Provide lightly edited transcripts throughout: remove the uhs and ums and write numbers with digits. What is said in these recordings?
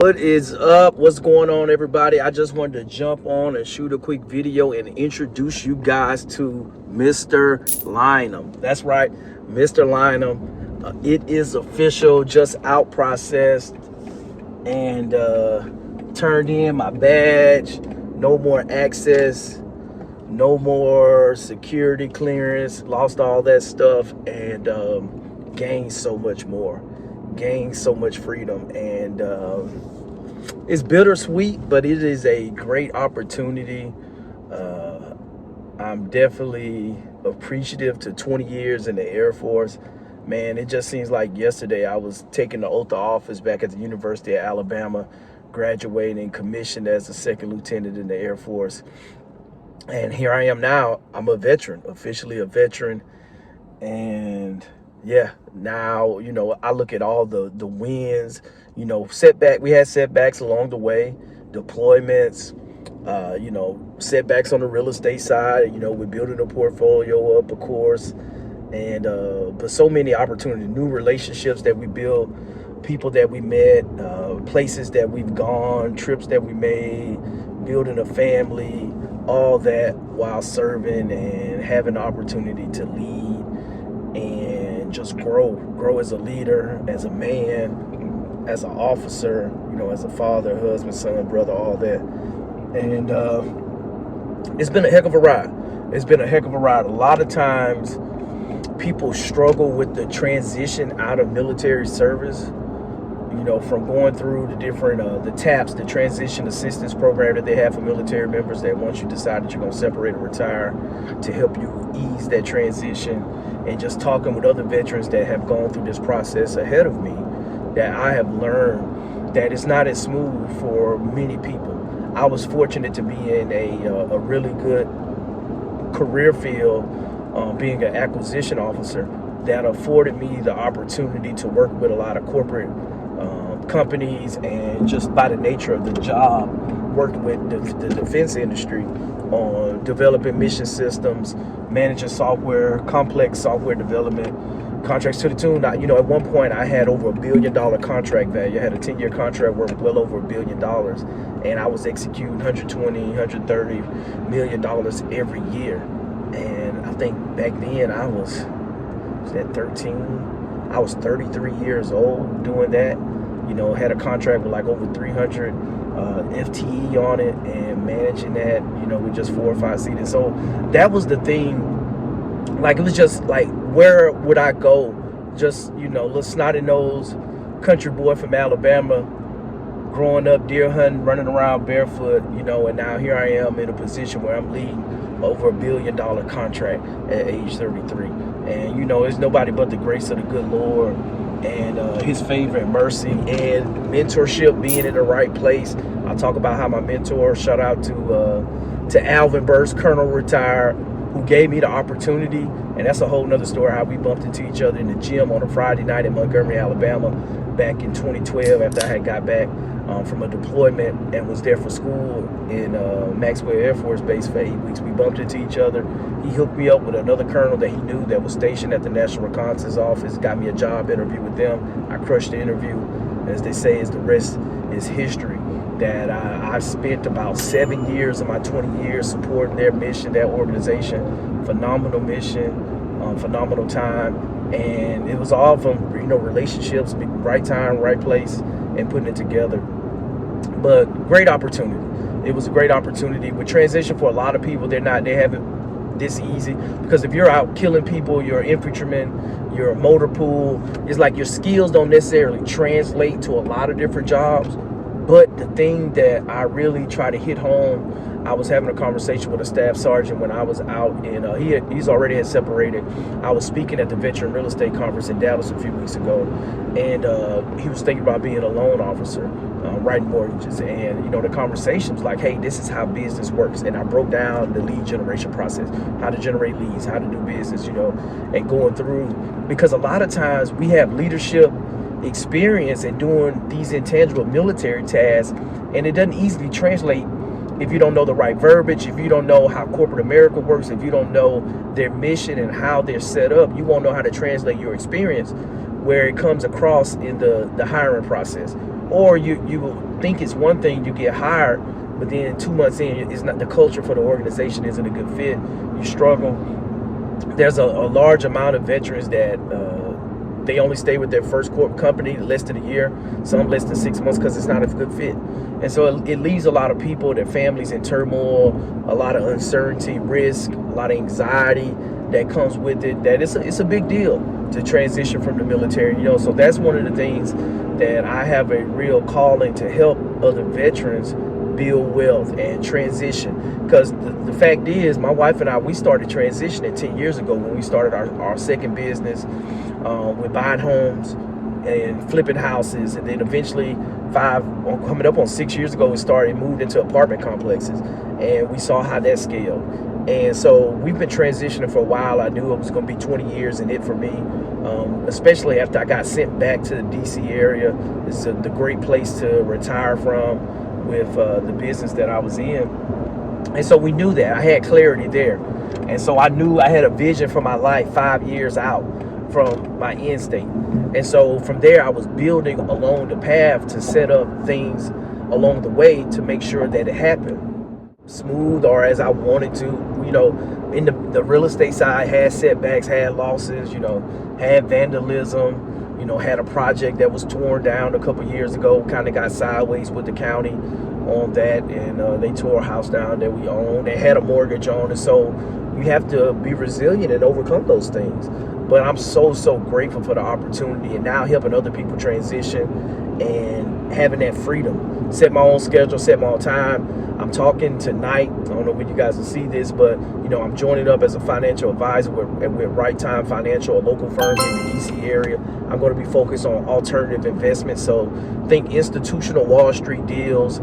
What is up? What's going on, everybody? I just wanted to jump on and shoot a quick video and introduce you guys to Mr. Lynum. That's right, Mr. Lynum. It is official, just out processed and turned in my badge. No more access, no more security clearance, lost all that stuff, and gained so much more. Gained so much freedom, and it's bittersweet, but it is a great opportunity. I'm definitely appreciative to 20 years in the Air Force. Man, it just seems like yesterday I was taking the oath of office back at the University of Alabama, graduating, commissioned as a second lieutenant in the Air Force. And here I am now. I'm a veteran, officially a veteran. And yeah, now, I look at all the wins, setback. We had setbacks along the way, deployments, setbacks on the real estate side. We're building a portfolio up, of course, and but so many opportunities, new relationships that we built, people that we met, places that we've gone, trips that we made, building a family, all that while serving and having the opportunity to lead and just grow as a leader, as a man, as an officer, as a father, husband, son, brother, all that. And it's been a heck of a ride. It's been a heck of a ride. A lot of times people struggle with the transition out of military service, from going through the different, the TAPS, the transition assistance program that they have for military members, that once you decide that you're going to separate or retire, to help you ease that transition. And just talking with other veterans that have gone through this process ahead of me, that I have learned that it's not as smooth for many people. I was fortunate to be in a really good career field, being an acquisition officer, that afforded me the opportunity to work with a lot of corporate companies, and just by the nature of the job, working with the defense industry on developing mission systems, managing software, complex software development, contracts to the tune. At one point I had over $1 billion contract value. I had a 10-year contract worth well over $1 billion, and I was executing $120-130 million every year. And I think back then I was at 13. I was 33 years old doing that. Had a contract with like over 300 FTE on it, and managing that, with just 4 or 5 seats. So that was the thing. Like, it was just like, where would I go? Just, little snotty-nosed country boy from Alabama, growing up deer hunting, running around barefoot, and now here I am in a position where I'm leading over $1 billion contract at age 33. And, it's nobody but the grace of the good Lord and his favor and mercy and mentorship, being in the right place. I'll talk about how my mentor, shout out to Alvin Burst, Colonel retired, who gave me the opportunity. And that's a whole nother story, how we bumped into each other in the gym on a Friday night in Montgomery, Alabama, back in 2012, after I had got back from a deployment and was there for school in Maxwell Air Force Base for 8 weeks. We bumped into each other. He hooked me up with another colonel that he knew that was stationed at the National Reconnaissance Office, got me a job interview with them. I crushed the interview. As they say, the rest is history. That I've spent about 7 years of my 20 years supporting their mission, their organization. Phenomenal mission, phenomenal time. And it was all from, relationships, right time, right place, and putting it together. But great opportunity. It was a great opportunity. With transition, for a lot of people, they haven't this easy, because if you're out killing people, you're an infantryman, you're a motor pool, it's like your skills don't necessarily translate to a lot of different jobs. But the thing that I really try to hit home, I was having a conversation with a staff sergeant when I was out in, he's already had separated. I was speaking at the Veteran Real Estate Conference in Dallas a few weeks ago, and he was thinking about being a loan officer, writing mortgages. And, the conversation was like, hey, this is how business works. And I broke down the lead generation process, how to generate leads, how to do business, and going through, because a lot of times we have leadership experience in doing these intangible military tasks, and it doesn't easily translate if you don't know the right verbiage, if you don't know how corporate America works, if you don't know their mission and how they're set up. You won't know how to translate your experience where it comes across in the hiring process. Or you will think it's one thing, you get hired, but then 2 months in, it's not, the culture for the organization isn't a good fit. You struggle. There's a large amount of veterans that they only stay with their first company less than a year, some less than 6 months, because it's not a good fit. And so it leaves a lot of people, their families in turmoil, a lot of uncertainty, risk, a lot of anxiety that comes with it. That it's a big deal to transition from the military. So that's one of the things that I have a real calling to help other veterans build wealth and transition. Because the fact is, my wife and I, we started transitioning 10 years ago when we started our second business. We're buying homes and flipping houses, and then eventually coming up on 6 years ago, we moved into apartment complexes, and we saw how that scaled. And so we've been transitioning for a while. I knew it was going to be 20 years in it for me, especially after I got sent back to the DC area. It's the great place to retire from with the business that I was in. And so we knew that. I had clarity there. And so I knew I had a vision for my life 5 years out from my end state. And so from there, I was building along the path to set up things along the way to make sure that it happened smooth, or as I wanted to. In the real estate side, had setbacks, had losses, had vandalism, had a project that was torn down a couple years ago, kind of got sideways with the county on that, and they tore a house down that we owned and had a mortgage on. And so you have to be resilient and overcome those things. But I'm so grateful for the opportunity, and now helping other people transition and having that freedom. Set my own schedule, set my own time. I'm talking tonight. I don't know when you guys will see this, but I'm joining up as a financial advisor with Right Time Financial, a local firm in the DC area. I'm going to be focused on alternative investments. So think institutional Wall Street deals,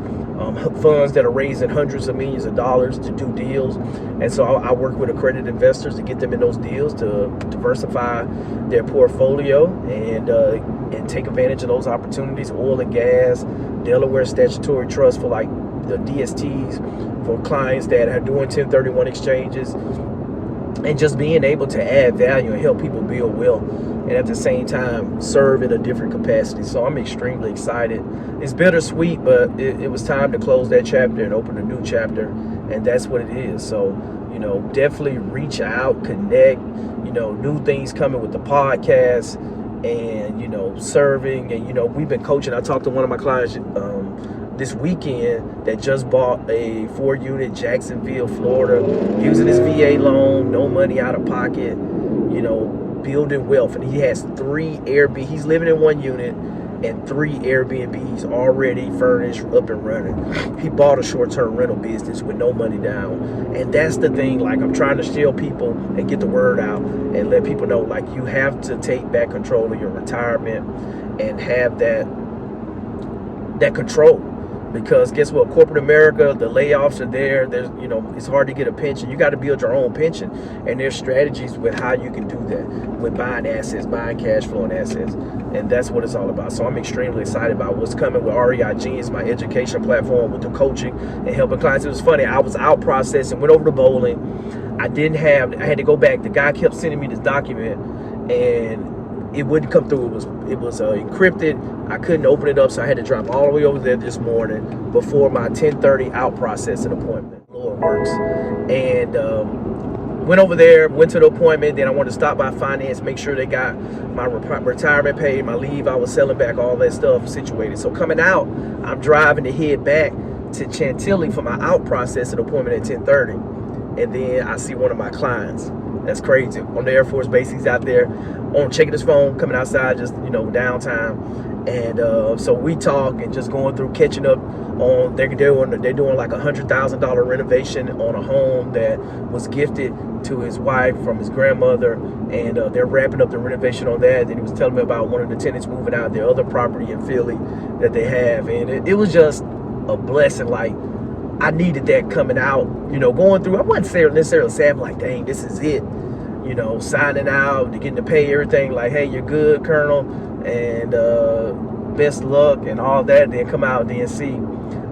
funds that are raising hundreds of millions of dollars to do deals. And so I work with accredited investors to get them in those deals, to diversify their portfolio and take advantage of those opportunities. Oil and gas, Delaware statutory trust for like the DSTs, for clients that are doing 1031 exchanges, and just being able to add value and help people build wealth, and at the same time serve in a different capacity. So I'm extremely excited. It's bittersweet, but it was time to close that chapter and open a new chapter, and that's what it is. So definitely reach out, connect. New things coming with the podcast, and serving, and we've been coaching. I talked to one of my clients this weekend that just bought a 4-unit Jacksonville, Florida, using his VA loan, no money out of pocket, building wealth. And he has 3 Airbnb. He's living in 1 unit and 3 Airbnbs already furnished, up and running. He bought a short-term rental business with no money down. And that's the thing, like, I'm trying to show people and get the word out and let people know, like, you have to take back control of your retirement and have that control. Because guess what? Corporate America, the layoffs are there. There's, it's hard to get a pension. You got to build your own pension. And there's strategies with how you can do that, with buying assets, buying cash flow and assets. And that's what it's all about. So I'm extremely excited about what's coming with REI Genius, my education platform, with the coaching and helping clients. It was funny. I was out processing, went over to bowling. I had to go back. The guy kept sending me this document, and it wouldn't come through. It was encrypted. I couldn't open it up, so I had to drive all the way over there this morning before my 10:30 out processing appointment. Lord works. And went over there, went to the appointment. Then I wanted to stop by finance, make sure they got my retirement paid, my leave I was selling back, all that stuff situated. So coming out, I'm driving to head back to Chantilly for my out processing appointment at 10:30. And then I see one of my clients. That's crazy. On the Air Force Base, he's out there checking his phone, coming outside, just downtime. And so we talk and just going through, catching up on they're doing like $100,000 renovation on a home that was gifted to his wife from his grandmother, and they're wrapping up the renovation on that. Then he was telling me about one of the tenants moving out their other property in Philly that they have, and it was just a blessing. Like, I needed that coming out, going through. I wasn't necessarily sad. I'm like, dang, this is it. Signing out, getting to pay everything, like, hey, you're good, Colonel, and best luck and all that. Then come out and then see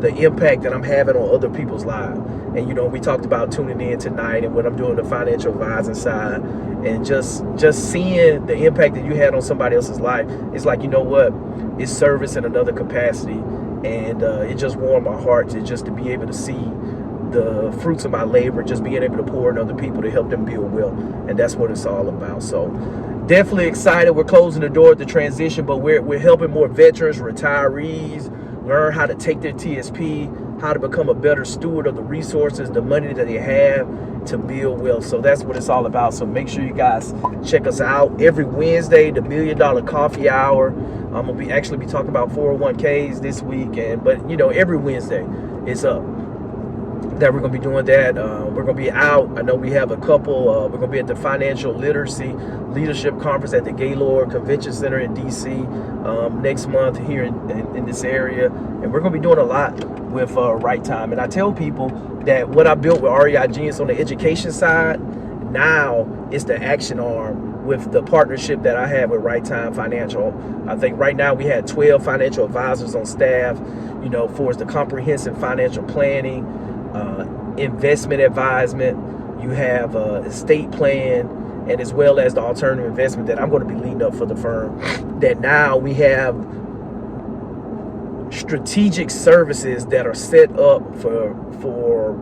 the impact that I'm having on other people's lives. And, you know, we talked about tuning in tonight and what I'm doing the financial advising side, and just seeing the impact that you had on somebody else's life. It's like, you know what, it's service in another capacity. And it just warmed my heart to be able to see the fruits of my labor, just being able to pour in other people to help them build wealth. And that's what it's all about. So definitely excited. We're closing the door at the transition, but we're helping more veterans, retirees, learn how to take their TSP, how to become a better steward of the resources, the money that they have to build wealth. So that's what it's all about. So make sure you guys check us out every Wednesday, the $1 Million Coffee Hour. I'm gonna actually be talking about 401ks this week, but you know, every Wednesday it's up that we're gonna be doing that. We're gonna be out. I know we have a couple. We're gonna be at the Financial Literacy Leadership Conference at the Gaylord Convention Center in DC next month here in this area, and we're gonna be doing a lot with Right Time. And I tell people that what I built with REI Genius on the education side, now it's the action arm with the partnership that I have with Right Time Financial. I think right now we had 12 financial advisors on staff, you know, for the comprehensive financial planning, investment advisement. You have estate plan, and as well as the alternative investment that I'm going to be leading up for the firm. That now we have strategic services that are set up for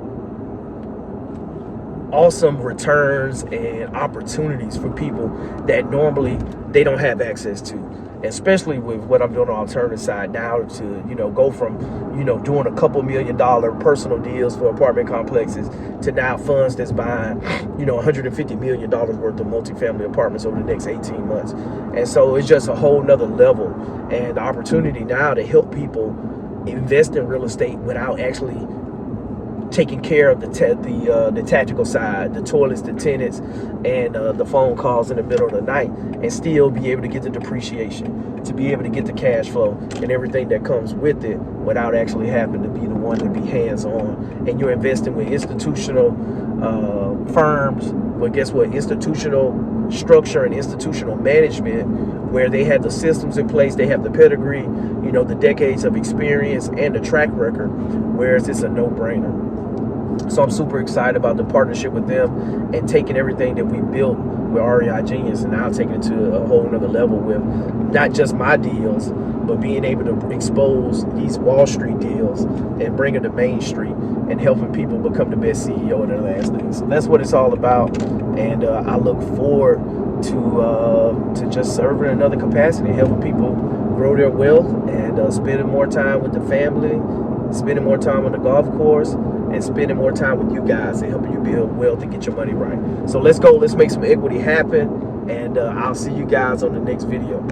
awesome returns and opportunities for people that normally they don't have access to. Especially with what I'm doing on the alternative side now, to, you know, go from, you know, doing a couple $1 million personal deals for apartment complexes to now funds that's buying, you know, $150 million worth of multifamily apartments over the next 18 months. And so it's just a whole nother level, and the opportunity now to help people invest in real estate without actually taking care of the tactical side, the toilets, the tenants, and the phone calls in the middle of the night, and still be able to get the depreciation, to be able to get the cash flow and everything that comes with it without actually having to be the one to be hands-on. And you're investing with institutional firms, but guess what? Institutional structure and institutional management, where they have the systems in place, they have the pedigree, you know, the decades of experience and the track record, whereas it's a no-brainer. So I'm super excited about the partnership with them and taking everything that we built with REI Genius and now taking it to a whole nother level with not just my deals, but being able to expose these Wall Street deals and bring it to Main Street and helping people become the best CEO in their last name. So that's what it's all about. And I look forward to just serving in another capacity, helping people grow their wealth, and spending more time with the family, spending more time on the golf course, and spending more time with you guys and helping you build wealth and get your money right. So let's go. Let's make some equity happen. And I'll see you guys on the next video.